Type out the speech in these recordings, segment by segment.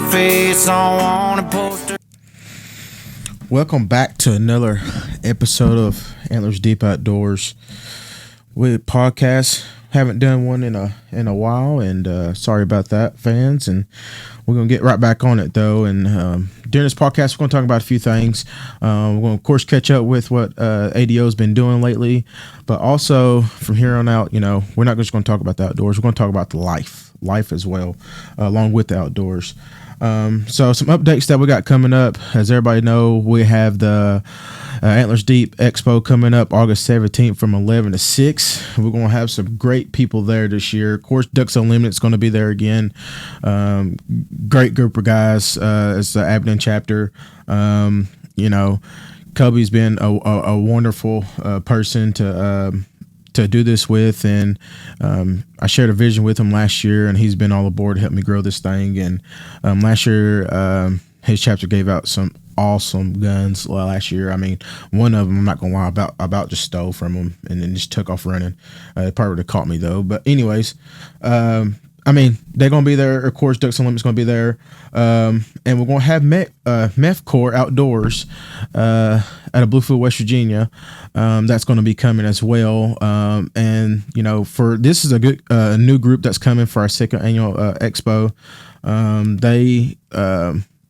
face on a poster. Welcome back to another episode of Antlers Deep Outdoors with podcast. Haven't done one in a while, and sorry about that, fans. And we're gonna get right back on it though. And during this podcast, we're gonna talk about a few things. We're gonna, of course, catch up with what ADO's been doing lately, but also from here on out, we're not just gonna talk about the outdoors. We're gonna talk about the life as well, along with the outdoors. So some updates that we got coming up. As everybody know, we have the Antlers Deep Expo coming up August 17th from 11 to 6. We're going to have some great people there this year. Of course, Ducks Unlimited is going to be there again. Great group of guys. It's the Aberdeen chapter. Cubby's been a wonderful person to do this with, and I shared a vision with him last year, and he's been all aboard to help me grow this thing. And last year his chapter gave out some awesome guns last year. I mean, one of them, I'm not gonna lie, about just stole from him and then just took off running. It probably would have caught me though, but anyways, they're gonna be there. Of course, Ducks Unlimited's gonna be there, and we're gonna have Meth Corps Outdoors out of Bluefield, West Virginia. That's gonna be coming as well. And for this is a good new group that's coming for our second annual expo. They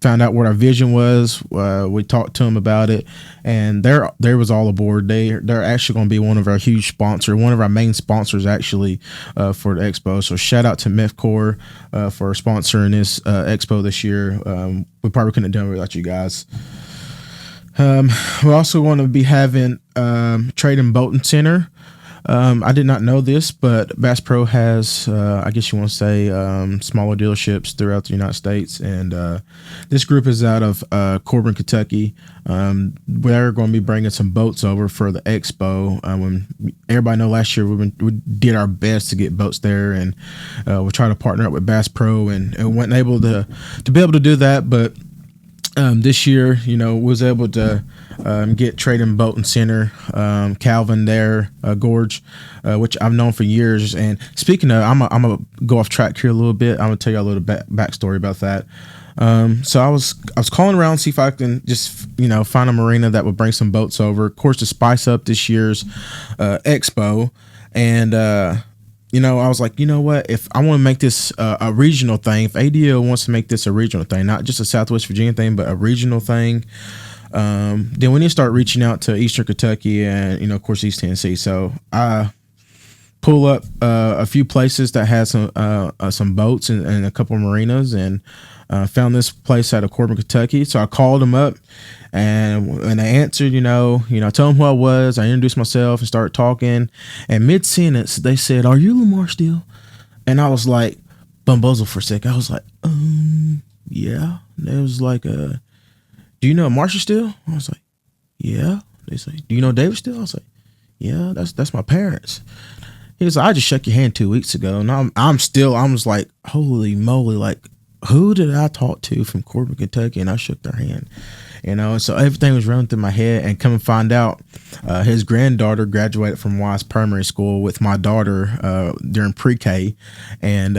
found out what our vision was. We talked to them about it, and they was all aboard. They're actually going to be one of our huge sponsors, one of our main sponsors actually for the expo. So shout out to Meth Corps for sponsoring this expo this year. We probably couldn't have done it without you guys. We're also going to be having Trade and Boating Center. I did not know this, but Bass Pro has, I guess you want to say, smaller dealerships throughout the United States. And this group is out of Corbin, Kentucky. We're going to be bringing some boats over for the expo. When everybody know last year we did our best to get boats there, and we tried to partner up with Bass Pro, and weren't able to be able to do that. But this year, was able to get Trade and Boating Center, Calvin there, Gorge, which I've known for years. And speaking of, I'm gonna go off track here a little bit. I'm gonna tell you a little backstory about that. So I was calling around to see if I can just find a marina that would bring some boats over, of course, to spice up this year's expo. And I was like, what? If I want to make this a regional thing, if ADO wants to make this a regional thing, not just a Southwest Virginia thing, but a regional thing, then we need to start reaching out to Eastern Kentucky and, of course, East Tennessee. So I pull up a few places that had some boats and a couple of marinas, and found this place out of Corbin, Kentucky. So I called them up, and when they answered, I told them who I was. I introduced myself and started talking. And mid-sentence, they said, "Are you Lamar Steele?" And I was like, bumbuzzled for a second. I was like, yeah. And it was like, "Do you know Marshall Steele?" I was like, "Yeah." They say, "Do you know David Steele?" I was like, "Yeah, that's my parents." He was like, "I just shook your hand 2 weeks ago." And I was like, holy moly, like, who did I talk to from Corbin, Kentucky? And I shook their hand, so everything was running through my head. And come and find out, his granddaughter graduated from Wise Primary School with my daughter during pre-K, and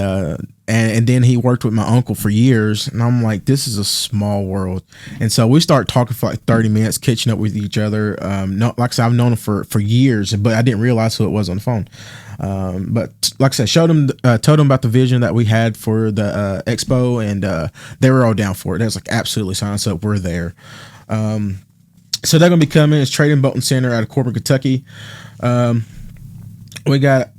then he worked with my uncle for years. And I'm like, this is a small world. And so we started talking for like 30 minutes, catching up with each other. Like I said, I've known him for years, but I didn't realize who it was on the phone. But like I said, told them about the vision that we had for the expo, and they were all down for it. They was like, absolutely, sign us up, we're there. So they're gonna be coming. It's Trade and Boating Center out of Corbin, Kentucky. We got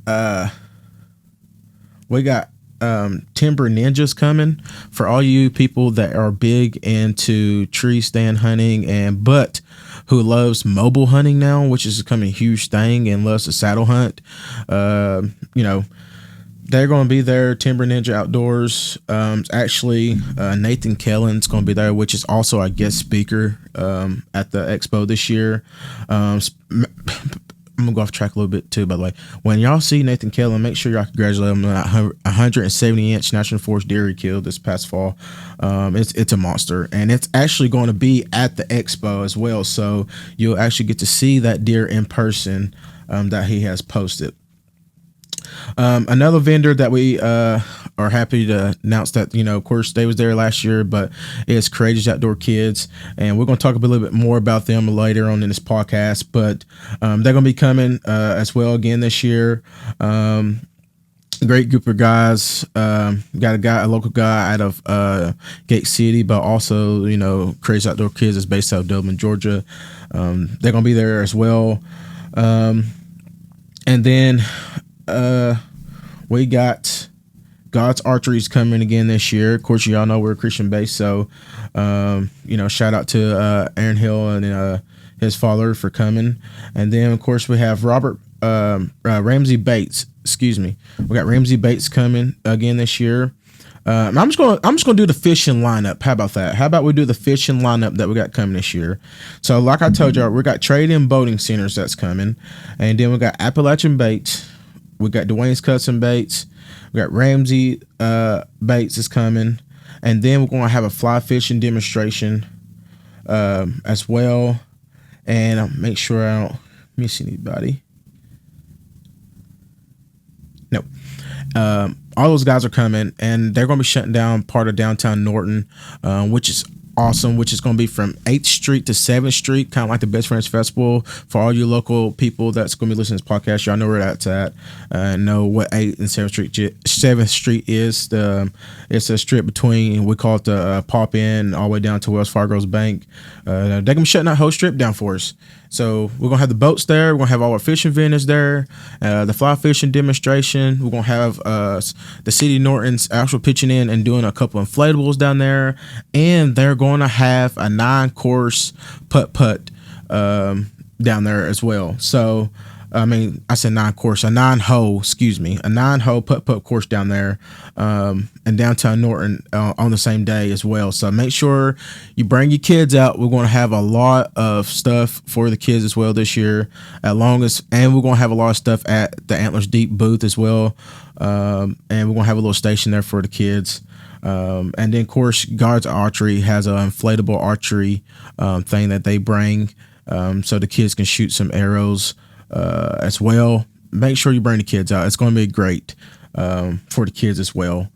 Timber Ninjas coming for all you people that are big into tree stand hunting but who loves mobile hunting now, which is becoming a huge thing, and loves to saddle hunt. They're going to be there. Timber Ninja Outdoors. Actually, Nathan Kellen's going to be there, which is also a guest speaker at the expo this year. I'm gonna go off track a little bit too, by the way. When y'all see Nathan Kellen, make sure y'all congratulate him on that 170-inch National Forest deer he killed this past fall. It's a monster, and it's actually going to be at the expo as well, so you'll actually get to see that deer in person that he has posted. Another vendor that we are are happy to announce that, of course, they was there last year, but it's Courageous Outdoor Kids, and we're going to talk a little bit more about them later on in this podcast. But they're going to be coming as well again this year. Great group of guys. Got a local guy out of Gate City, but also, Crazy Outdoor Kids is based out of Dublin, Georgia. They're gonna be there as well. And then we got God's Archery's coming again this year. Of course, y'all know we're Christian based, so shout out to Aaron Hill and his father for coming. And then, of course, we have Ramsey Bates. Excuse me. We got Ramsey Bates coming again this year. I'm just gonna do the fishing lineup. How about that? How about we do the fishing lineup that we got coming this year? So, like I told y'all, we got Trading Boating Centers that's coming, and then we got Appalachian Baits. We got Dwayne's Custom Baits. We got Ramsey Bates is coming, and then we're gonna have a fly fishing demonstration as well. And I'll make sure I don't miss anybody. No. All those guys are coming, and they're going to be shutting down part of downtown Norton, which is awesome, which is going to be from 8th Street to 7th Street, kind of like the Best Friends Festival. For all you local people that's going to be listening to this podcast, y'all know where that's at. Know what 8th and 7th Street is. It's a strip between, we call it the Pop In, all the way down to Wells Fargo's Bank. They're going to be shutting that whole strip down for us. So we're going to have the boats there. We're going to have all our fishing vendors there. The fly fishing demonstration. We're going to have the City of Norton's actual pitching in and doing a couple inflatables down there. And they're going to have a 9-course putt-putt down there as well. So, I said 9-course, a 9-hole putt-putt course down there in downtown Norton on the same day as well. So make sure you bring your kids out. We're going to have a lot of stuff for the kids as well this year, and we're going to have a lot of stuff at the Antlers Deep booth as well. And we're going to have a little station there for the kids. And then, of course, Guards Archery has an inflatable archery thing that they bring so the kids can shoot some arrows as well. Make sure you bring the kids out. It's going to be great for the kids as well.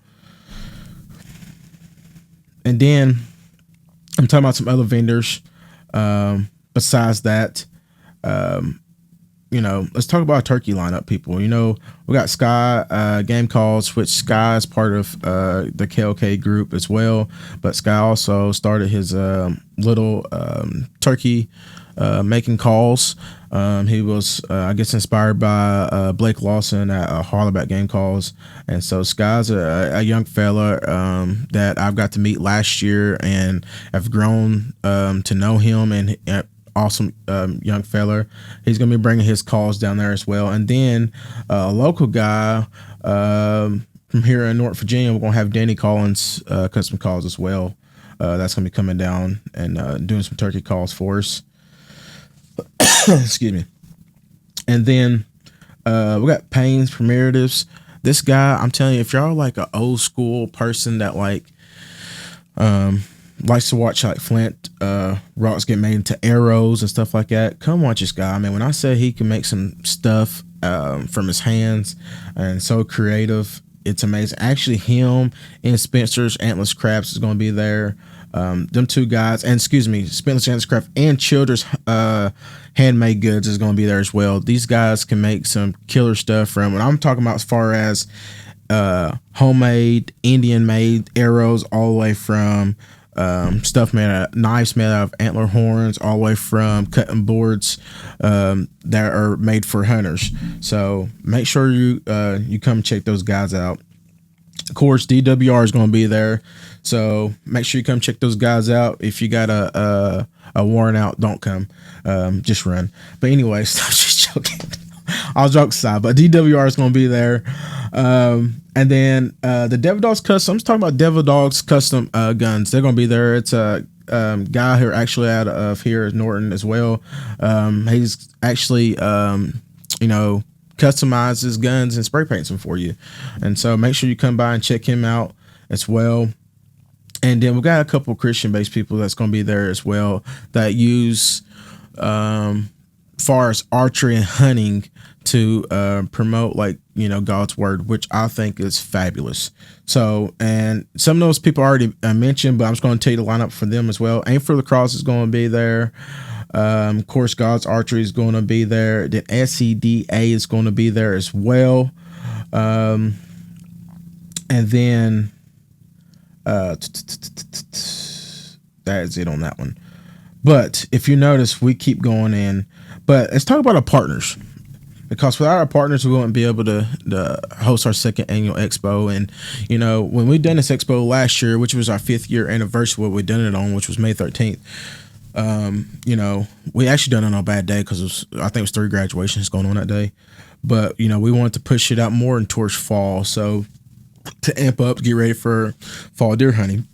And then I'm talking about some other vendors besides that. Let's talk about our turkey lineup, people. We got Sky Game Calls, which Sky is part of the KLK group as well. But Sky also started his little turkey making calls. He was, I guess, inspired by Blake Lawson at Harleback Game Calls. And so Sky's a young fella that I've got to meet last year and have grown to know him, and awesome young fella. He's going to be bringing his calls down there as well. And then a local guy from here in North Virginia, we're going to have Danny Collins custom calls as well. That's going to be coming down and doing some turkey calls for us. Excuse me. And then we got Payne's Primitives. This guy, I'm telling you, if y'all like an old school person that likes to watch like flint rocks get made into arrows and stuff like that, come watch this guy. When I say he can make some stuff from his hands and so creative, it's amazing. Actually, him and Spencer's Antlers Crafts is going to be there. Them two guys, and Spencer's Antlers Craft and Children's Handmade Goods is going to be there as well. These guys can make some killer stuff from what I'm talking about as far as homemade, Indian-made arrows, all the way from stuff made out of knives made out of antler horns, all the way from cutting boards that are made for hunters. So make sure you come check those guys out. Of course, DWR is going to be there, so make sure you come check those guys out. If you got a warrant out, don't come, just run. But anyways, I'm just joking. I'll joke aside, but DWR is going to be there. And then the Devil Dogs Custom. I'm just talking about Devil Dogs Custom guns. They're going to be there. It's a guy who actually out of here is Norton as well. He's actually customizes guns and spray paints them for you, and so make sure you come by and check him out as well. And then we got a couple Christian based people that's going to be there as well that use far as archery and hunting to promote like God's word, which I think is fabulous. So, and some of those people already mentioned, but I'm just going to tell you the lineup for them as well. Aim for the Cross is going to be there. Of course, God's Archery is going to be there. Then SCDA is going to be there as well. And then that is it on that one. But if you notice, we keep going in. But let's talk about our partners. Because without our partners, we wouldn't be able to host our second annual expo. And, when we done this expo last year, which was our 5th year anniversary, what we done it on, which was May 13th, we actually done it on a bad day because I think it was 3 graduations going on that day. But, we wanted to push it out more and towards fall. So to amp up, get ready for fall deer hunting.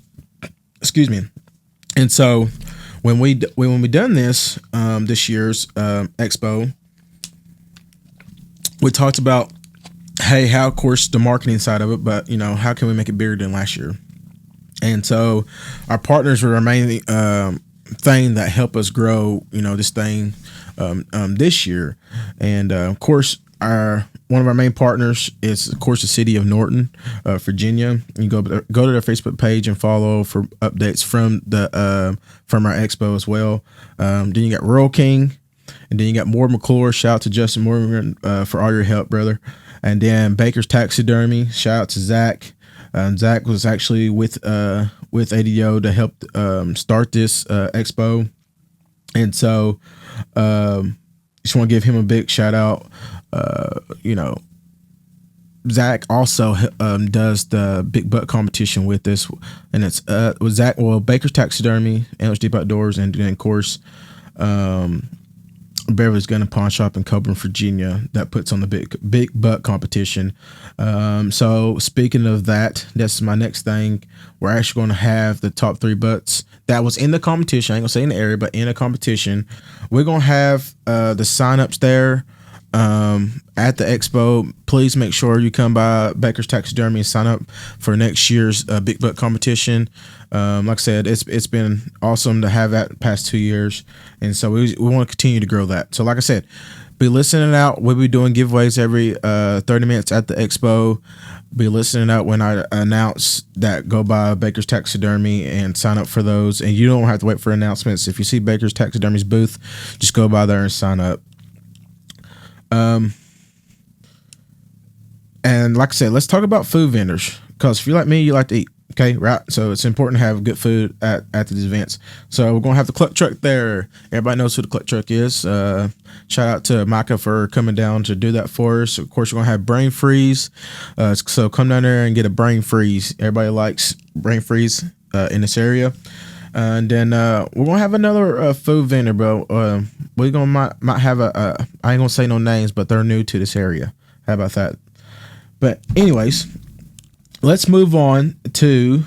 Excuse me. And so when we done this, this year's expo, we talked about, hey, how, of course, the marketing side of it, but, how can we make it bigger than last year? And so our partners were our main thing that help us grow, this thing this year. And, of course, one of our main partners is, of course, the city of Norton, Virginia. You go to their Facebook page and follow for updates from our expo as well. Then you got Rural King. And then you got Moore McClure. Shout out to Justin Morgan for all your help, brother. And then Baker's Taxidermy. Shout out to Zach. Zach was actually with ADO to help start this expo. And so just want to give him a big shout out. Zach also does the big buck competition with this. And it's with Zach, Baker's Taxidermy, Antlers Deep Outdoors, and then, of course, Beverly's Gun and Pawn Shop in Coburn, Virginia, that puts on the big buck competition. So speaking of that, that's my next thing. We're actually going to have the top 3 butts that was in the competition. I ain't gonna say in the area, but in a competition. We're gonna have the sign-ups there at the expo. Please make sure you come by Baker's Taxidermy and sign up for next year's big buck competition. Like I said, it's been awesome to have that the past 2 years, and so we want to continue to grow that. So like I said, be listening out. We'll be doing giveaways every 30 minutes at the expo. Be listening out when I announce that. Go by Baker's Taxidermy and sign up for those, and you don't have to wait for announcements. If you see Baker's Taxidermy's booth, just go by there and sign up. And like I said, let's talk about food vendors, because if you're like me, you like to eat. Okay, right? So it's important to have good food at these events. So we're going to have the cluck truck there. Everybody knows who the cluck truck is. Shout out to Micah for coming down to do that for us. Of course, we're going to have brain freeze. So come down there and get a brain freeze. Everybody likes brain freeze in this area. And then we're going to have another food vendor, bro. We're going to might have I ain't going to say no names, but they're new to this area. How about that? But anyways, let's move on to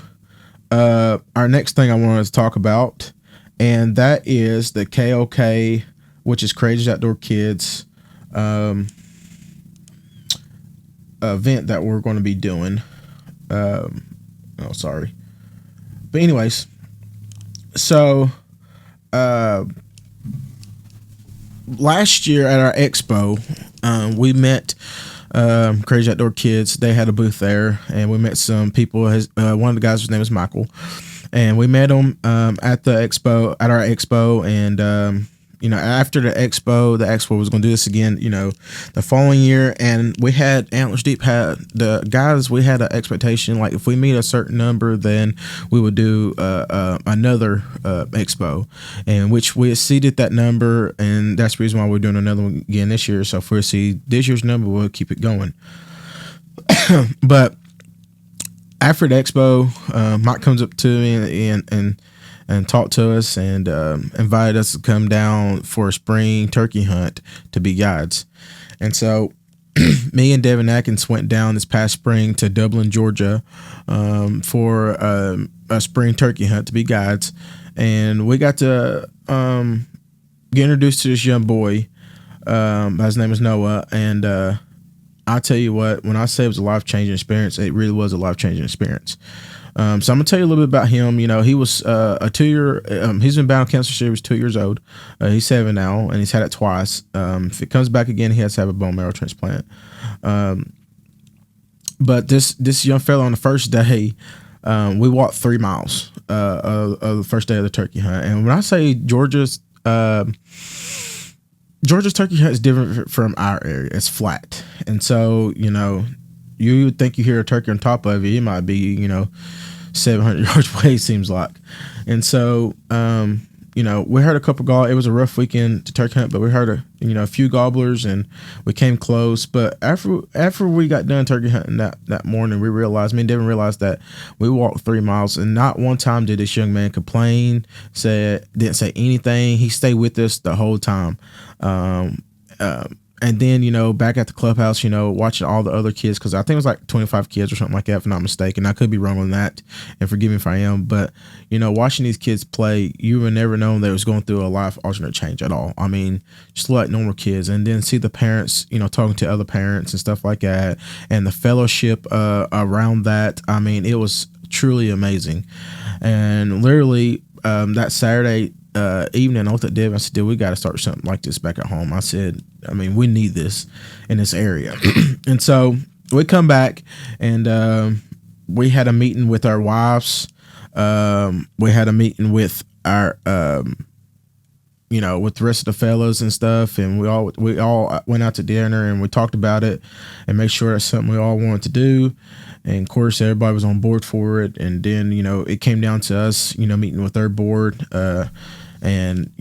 our next thing I wanted to talk about, and that is the KOK, which is Courageous Outdoor Kids event that we're going to be doing. Sorry. But anyways, so last year at our expo, we met Crazy Outdoor Kids. They had a booth there, and we met some people. One of the guys, his name is Michael, and we met him at our expo. And after the expo was going to do this again, the following year. And we had Antlers Deep had the guys. We had an expectation, like if we meet a certain number, then we would do another expo, and which we exceeded that number, and that's the reason why we're doing another one again this year. So if we see this year's number, we'll keep it going. But after the expo, Mike comes up to me and talked to us and invited us to come down for a spring turkey hunt to be guides. And so me and Devin Atkins went down this past spring to Dublin, Georgia for a spring turkey hunt to be guides. And we got to get introduced to this young boy. His name is Noah. And I'll tell you what, when I say it was a life-changing experience, it really was a life-changing experience. So I'm gonna tell you a little bit about him. He was a 2 year. He's been bound with cancer since he was 2 years old. He's 7 now, and he's had it twice. If it comes back again, he has to have a bone marrow transplant. But this young fellow on the first day, we walked 3 miles of the first day of the turkey hunt. And when I say Georgia's turkey hunt is different from our area. It's flat, and so you would think you hear a turkey on top of it. It might be 700 yards away. It seems like, and so we heard a couple It was a rough weekend to turkey hunt, but we heard a few gobblers, and we came close. But after we got done turkey hunting that morning, me and Devin realized that we walked 3 miles, and not one time did this young man complain. Didn't say anything. He stayed with us the whole time. And then, back at the clubhouse, watching all the other kids, because I think it was like 25 kids or something like that, if I'm not mistaken. I could be wrong on that, and forgive me if I am. But, watching these kids play, you would never know they was going through a life alternate change at all. I mean, just like normal kids. And then see the parents, talking to other parents and stuff like that, and the fellowship around that. I mean, it was truly amazing. And literally that Saturday evening, I looked at Dev and I said, dude, we got to start something like this back at home. I said, we need this in this area. And so we come back, and we had a meeting with our wives. We had a meeting with our, with the rest of the fellows and stuff. And we all went out to dinner, and we talked about it and made sure that's something we all wanted to do. And of course, everybody was on board for it. And then, it came down to us, meeting with their board. And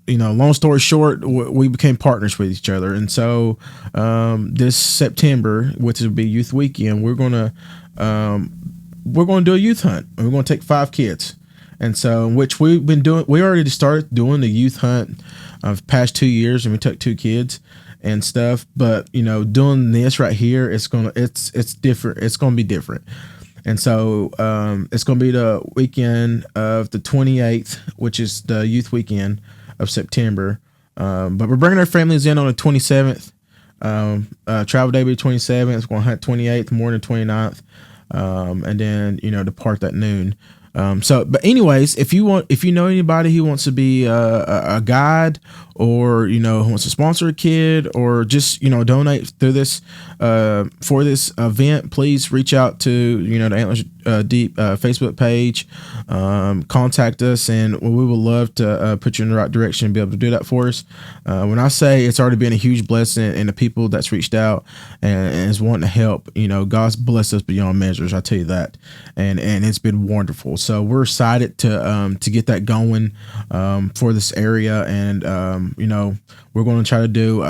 long story short, we became partners with each other. And so this September, which will be Youth Weekend, we're gonna do a youth hunt. We're gonna take 5 kids. And so, which we've been doing. We already started doing the youth hunt of past 2 years, and we took 2 kids and stuff. But doing this right here, it's different. It's gonna be different. And so it's going to be the weekend of the 28th, which is the youth weekend of September. But we're bringing our families in on the 27th. Travel day will be 27th. It's going to hunt 28th, morning 29th. And then, depart at noon. But anyways, if you know anybody who wants to be a guide, or who wants to sponsor a kid, or just donate through this for this event, please reach out to the Antlers Deep Facebook page. Contact us, and we would love to put you in the right direction and be able to do that for us. When I say it's already been a huge blessing, and the people that's reached out and is wanting to help, God's blessed us beyond measures. I tell you that, and it's been wonderful. So we're excited to get that going for this area, and we're going to try to do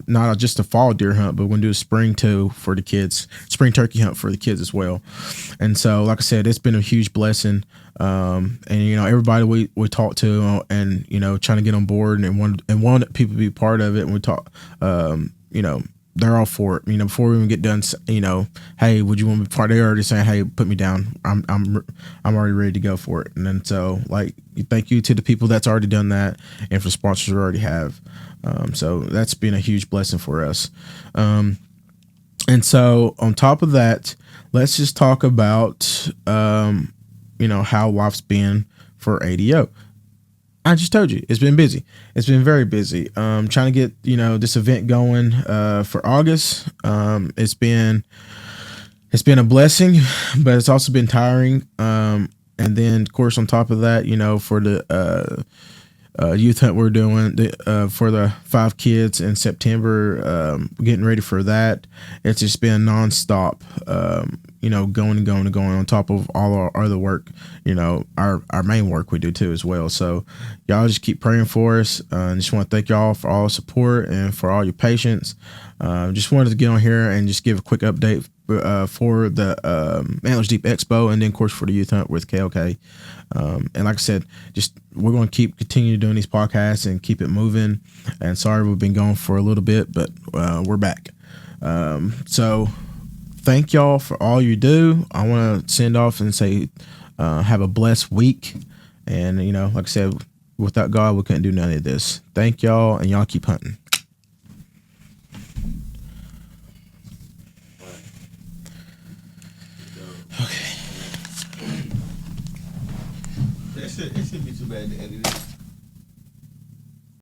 not just a fall deer hunt, but we're going to do a spring spring turkey hunt for the kids as well. And so, like I said, it's been a huge blessing. And everybody we talked to, and trying to get on board and wanted people to be part of it. And we talk, they're all for it. Before we even get done, hey, would you want to be part? They're already saying, hey, put me down. I'm already ready to go for it. And then so, thank you to the people that's already done that, and for sponsors who already have. So that's been a huge blessing for us. And so on top of that, let's just talk about how life's been for ADO. I just told you it's been busy. It's been very busy. Trying to get this event going for August. It's been a blessing, but it's also been tiring. And then of course on top of that, for the youth hunt we're doing for the 5 kids in September, getting ready for that. It's just been nonstop. Going and going on top of all our other work, our main work we do too as well. So y'all just keep praying for us. Just want to thank y'all for all the support and for all your patience. Just wanted to get on here and just give a quick update for the Antlers Deep Expo, and then of course for the youth hunt with KLK. And like I said, we're going to continue doing these podcasts and keep it moving. And sorry we've been going for a little bit, but we're back. So thank y'all for all you do. I want to send off and say have a blessed week. And like I said, without God we couldn't do none of this. Thank y'all, and y'all keep hunting. Okay. It shouldn't be too bad to edit it.